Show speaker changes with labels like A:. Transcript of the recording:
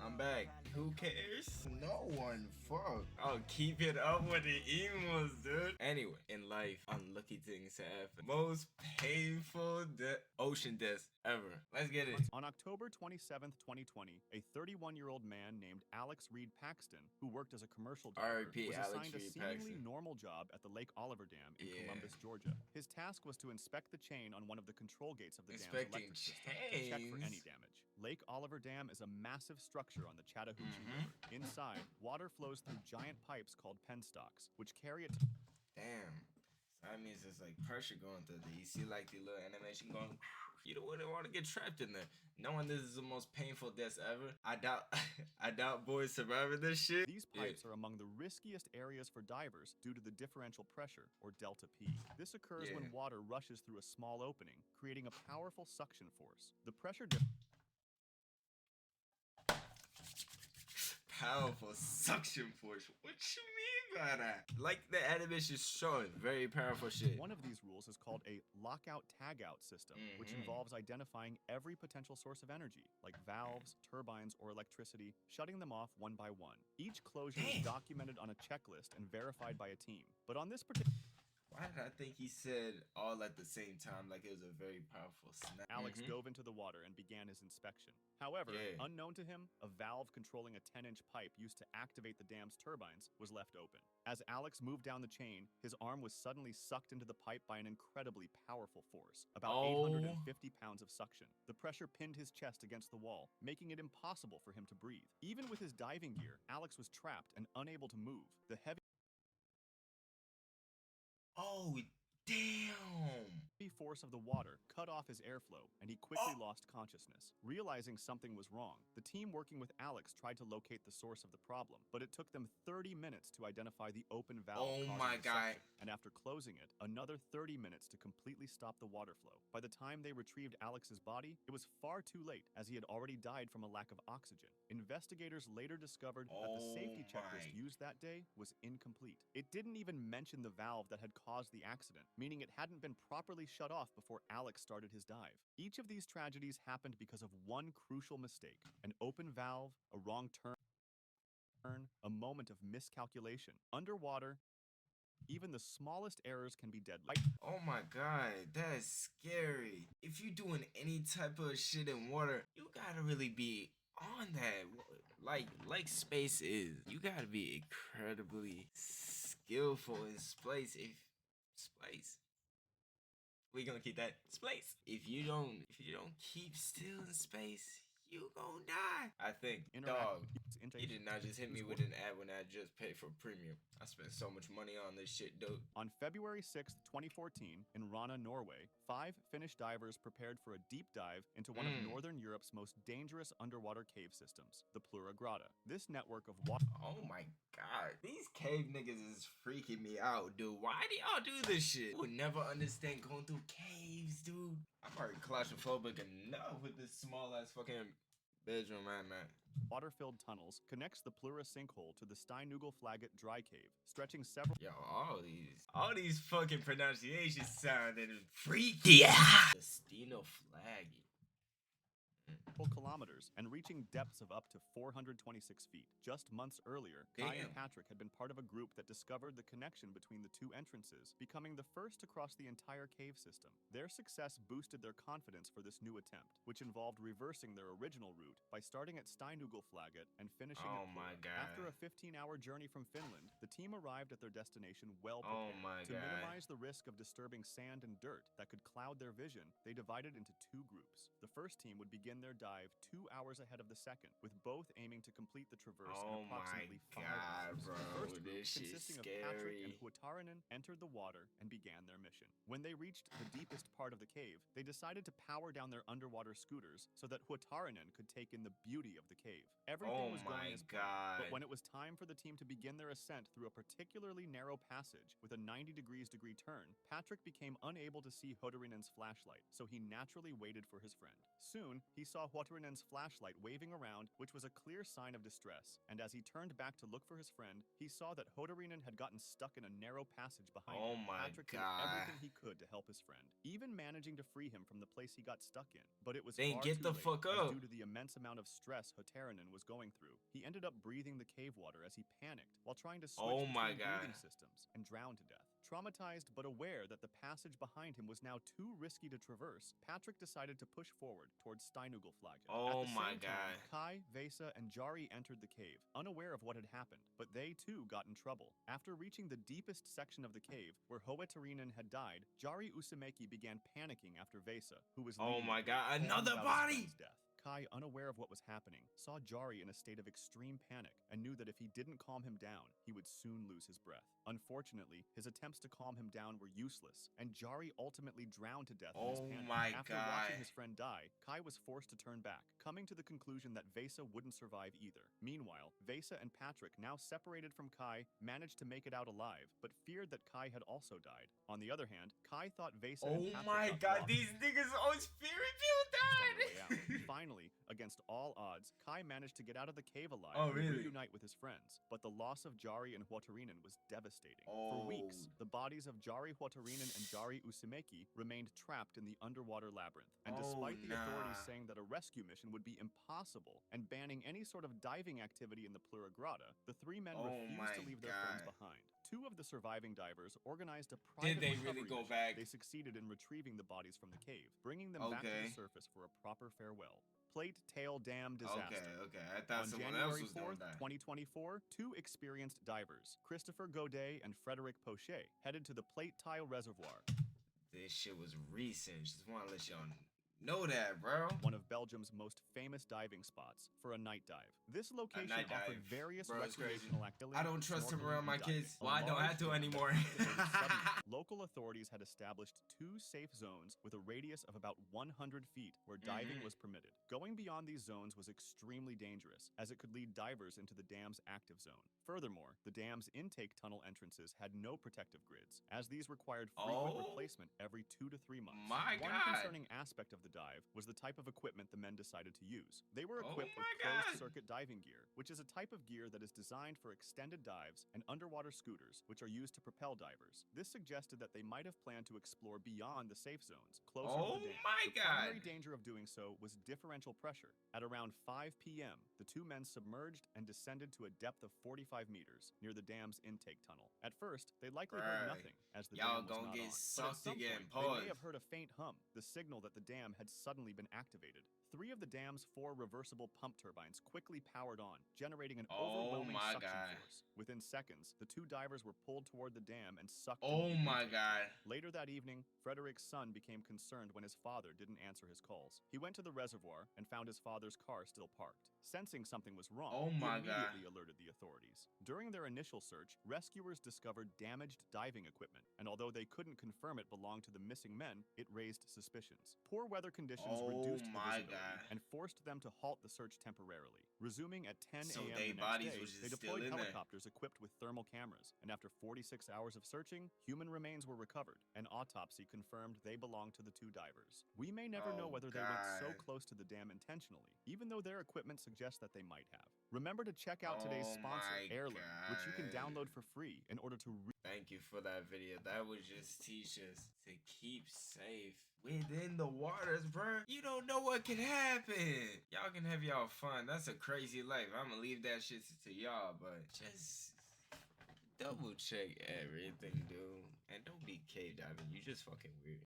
A: I'm back. Who cares?
B: No one. Fuck.
A: I'll keep it up with the emos, dude. Anyway, in life, unlucky things happen. Most painful ocean deaths ever. Let's get it.
C: On October 27th, 2020, a 31-year-old man named Alex Reed Paxton, who worked as a commercial diver,
A: R.I.P.
C: was
A: Alex
C: assigned a
A: Reed
C: seemingly
A: Paxton.
C: normal job at the Lake Oliver Dam in
A: Yeah.
C: Columbus, Georgia. His task was to inspect the chain on one of the control gates of the dam's
A: Inspecting
C: electric system to check for any
A: chains?
C: damage. Lake Oliver Dam is a massive structure on the Chattahoochee
A: Mhm.
C: River. Inside, water flows through giant pipes called penstocks, which carry it
A: Damn. So that means there's like pressure going through there. You see like the little animation going. You don't want to get trapped in there. Knowing this is the most painful death ever, I doubt I doubt boys surviving this shit.
C: These pipes are among the riskiest areas for divers due to the differential pressure, or delta P. This occurs when water rushes through a small opening, creating a powerful suction force. The pressure
A: Powerful suction force. What you mean by that? Like the animation showing, very powerful shit.
C: One of these rules is called a lockout-tagout system, which involves identifying every potential source of energy, like valves, turbines, or electricity, shutting them off one by one. Each closure is documented on a checklist and verified by a team. But on this particular...
A: Why did I think he said all at the same time like it was a very powerful snap?
C: Alex dove into the water and began his inspection. However, unknown to him, a valve controlling a 10-inch pipe used to activate the dam's turbines was left open. As Alex moved down the chain, his arm was suddenly sucked into the pipe by an incredibly powerful force, about 850 pounds of suction. The pressure pinned his chest against the wall, making it impossible for him to breathe. Even with his diving gear, Alex was trapped and unable to move. The heavy
A: Oh, damn.
C: force of the water cut off his airflow, and he quickly lost consciousness. Realizing something was wrong, the team working with Alex tried to locate the source of the problem, but it took them 30 minutes to identify the open valve causing the suction, and after closing it, another 30 minutes to completely stop the water flow. By the time they retrieved Alex's body, it was far too late, as he had already died from a lack of oxygen. Investigators later discovered that the safety checklist used that day was incomplete. It didn't even mention the valve that had caused the accident, meaning it hadn't been properly shut off before Alex started his dive. Each of these tragedies happened because of one crucial mistake: an open valve, a wrong turn, a moment of miscalculation. Underwater, even the smallest errors can be deadly.
A: Oh my god, that's scary. If you're doing any type of shit in water, you gotta really be on that. Like space is. You gotta be incredibly skillful in space. If space. We gonna keep that space. If you don't keep still in space, you gonna die. I think, dog, he did not just hit me with an ad when I just paid for premium. I spent so much money on this shit, dude.
C: On February 6th, 2014, in Rana, Norway, 5 Finnish divers prepared for a deep dive into one of Northern Europe's most dangerous underwater cave systems, the Plura Grotta. This network of water...
A: Oh my god. These cave niggas is freaking me out, dude. Why do y'all do this shit? I would never understand going through caves, dude. I'm already claustrophobic enough with this small ass fucking bedroom I'm at.
C: Water-filled tunnels connects the Plura sinkhole to the Steinugelflaget dry cave, stretching several...
A: Yo, all these fucking pronunciations sounded freaky. Yeah. The Steinoflaget.
C: kilometers and reaching depths of up to 426 feet. Just months earlier, Kai and Patrick had been part of a group that discovered the connection between the two entrances, becoming the first to cross the entire cave system. Their success boosted their confidence for this new attempt, which involved reversing their original route by starting at Steinugelflaget and finishing at Plura. After a 15-hour journey from Finland, the team arrived at their destination well prepared. To minimize the risk of disturbing sand and dirt that could cloud their vision, they divided into 2 groups. The first team would begin their dive 2 hours ahead of the second, with both aiming to complete the traverse in approximately 5 hours.
A: Bro,
C: The first group,
A: this
C: consisting of Patrick and Huotarinen, entered the water and began their mission. When they reached the deepest part of the cave, they decided to power down their underwater scooters so that Huotarinen could take in the beauty of the cave. Everything was going as planned, but when it was time for the team to begin their ascent through a particularly narrow passage with a 90-degree turn, Patrick became unable to see Huotarinen's flashlight, so he naturally waited for his friend. Soon, he saw Huotarinen's flashlight waving around, which was a clear sign of distress, and as he turned back to look for his friend, he saw that Huotarinen had gotten stuck in a narrow passage behind him. Patrick did everything he could to help his friend, even managing to free him from the place he got stuck in. But it was far too late, as due to the immense amount of stress Huotarinen was was going through, he ended up breathing the cave water as he panicked while trying to switch
A: Oh my
C: between
A: God.
C: breathing systems and drowned to death. Traumatized but aware that the passage behind him was now too risky to traverse, Patrick decided to push forward towards Steinugelflaget. At
A: Oh
C: the
A: my
C: same time,
A: God.
C: Kai, Vesa, and Jari entered the cave, unaware of what had happened, but they too got in trouble. After reaching the deepest section of the cave, where Hoeterinen had died, Jari Usameki began panicking after Vesa, who was
A: Oh
C: leading
A: my
C: the group,
A: God,
C: told him
A: another
C: about his
A: body!
C: friend's death. Kai, unaware of what was happening, saw Jari in a state of extreme panic and knew that if he didn't calm him down, he would soon lose his breath. Unfortunately, his attempts to calm him down were useless, and Jari ultimately drowned to death in his
A: Oh
C: panic.
A: my
C: After
A: God.
C: watching his friend die, Kai was forced to turn back, coming to the conclusion that Vesa wouldn't survive either. Meanwhile, Vesa and Patrick, now separated from Kai, managed to make it out alive, but feared that Kai had also died. On the other hand, Kai thought Vesa and
A: Oh
C: Patrick
A: my
C: got
A: God,
C: lost
A: these niggas on spirit
C: on their way
A: people
C: out.
A: died!
C: Finally, against all odds, Kai managed to get out of the cave alive
A: Oh,
C: and
A: really?
C: reunite with his friends. But the loss of Jari and Huotarinen was devastating. For
A: Oh.
C: weeks, the bodies of Jari Huotarinen and Jari Usameki remained trapped in the underwater labyrinth. And despite the authorities
A: nah.
C: saying that a rescue mission would be impossible and banning any sort of diving activity in the Plurigrada, the three men
A: Oh
C: refused
A: my
C: to leave their friends
A: God.
C: behind. Two of the surviving divers organized a private
A: Did they really
C: recovery
A: go
C: mission.
A: back?
C: They succeeded in retrieving the bodies from the cave, bringing them back to
A: Okay.
C: the surface for a proper farewell. Plate Tail Dam disaster.
A: Okay, I thought
C: On
A: someone
C: January
A: else was gonna
C: 4th,
A: die.
C: 2024, two experienced divers, Christopher Godet and Frederick Pochet, headed to the Plate Tile Reservoir,
A: This shit was recent. Just wanna let y'all know that, bro.
C: one of Belgium's most famous diving spots, for a night dive. This location
A: night
C: offered
A: dive.
C: various
A: Bro, it's crazy.
C: recreational activities.
A: I don't trust him
C: snorkeling,
A: around
C: and
A: my
C: diving.
A: kids.
C: A
A: Well, I don't
C: large
A: have to
C: dam
A: anymore.
C: activated suddenly. Local authorities had established two safe zones with a radius of about 100 feet where diving
A: Mhm.
C: was permitted. Going beyond these zones was extremely dangerous, as it could lead divers into the dam's active zone. Furthermore, the dam's intake tunnel entrances had no protective grids, as these required frequent
A: Oh.
C: replacement every 2 to 3 months.
A: My
C: One
A: God.
C: concerning aspect of the dive was the type of equipment the men decided to use. They were
A: Oh
C: equipped with
A: my God.
C: closed-circuit diving gear, which is a type of gear that is designed for extended dives, and underwater scooters, which are used to propel divers. This suggested that they might have planned to explore beyond the safe zones, closer
A: Oh
C: to the dam.
A: my
C: The primary
A: God.
C: danger of doing so was differential pressure. At around 5 p.m., the two men submerged and descended to a depth of 45 meters near the dam's intake tunnel. At first, they likely heard
A: Bruh,
C: nothing, as the
A: y'all
C: dam was
A: gonna
C: not
A: get
C: on. But at
A: sucked
C: some
A: again.
C: point, they may
A: Pause.
C: have heard a faint hum, the signal that the dam had suddenly been activated. 3 of the dam's 4 reversible pump turbines quickly powered on, generating an
A: Oh
C: overwhelming
A: my
C: suction
A: God.
C: force. Within seconds, the 2 divers were pulled toward the dam and sucked
A: Oh
C: into the
A: my
C: intake
A: God.
C: tunnel. Later that evening, Frederick's son became concerned when his father didn't answer his calls. He went to the reservoir and found his father's car still parked. Sensing something was wrong,
A: Oh
C: he
A: my God.
C: immediately alerted the authorities. During their initial search, rescuers discovered damaged diving equipment, and although they couldn't confirm it belonged to the missing men, it raised suspicions. Poor weather conditions
A: Oh
C: reduced the
A: my
C: visibility
A: God.
C: and forced them to halt the search temporarily. Resuming at 10
A: So
C: a.m.
A: they
C: the next
A: bodies
C: day,
A: was just
C: they
A: still
C: deployed
A: in there.
C: helicopters equipped with thermal cameras, and after 46 hours of searching, human remains were recovered. An autopsy confirmed they belonged to the 2 divers. We may never know
A: Oh,
C: whether they went so
A: God.
C: close to the dam intentionally, even though their equipment suggests that they might have. Remember to check out today's
A: Oh
C: sponsor,
A: my
C: Heirloom, which you can
A: God.
C: download for free in order to
A: Thank you for that video. That would just teach us to keep safe within the waters, bruh. You don't know what can happen. Y'all can have y'all fun. That's a crazy life. I'ma leave that shit to y'all, but just double check everything, dude. And don't be cave diving. You just fucking weird.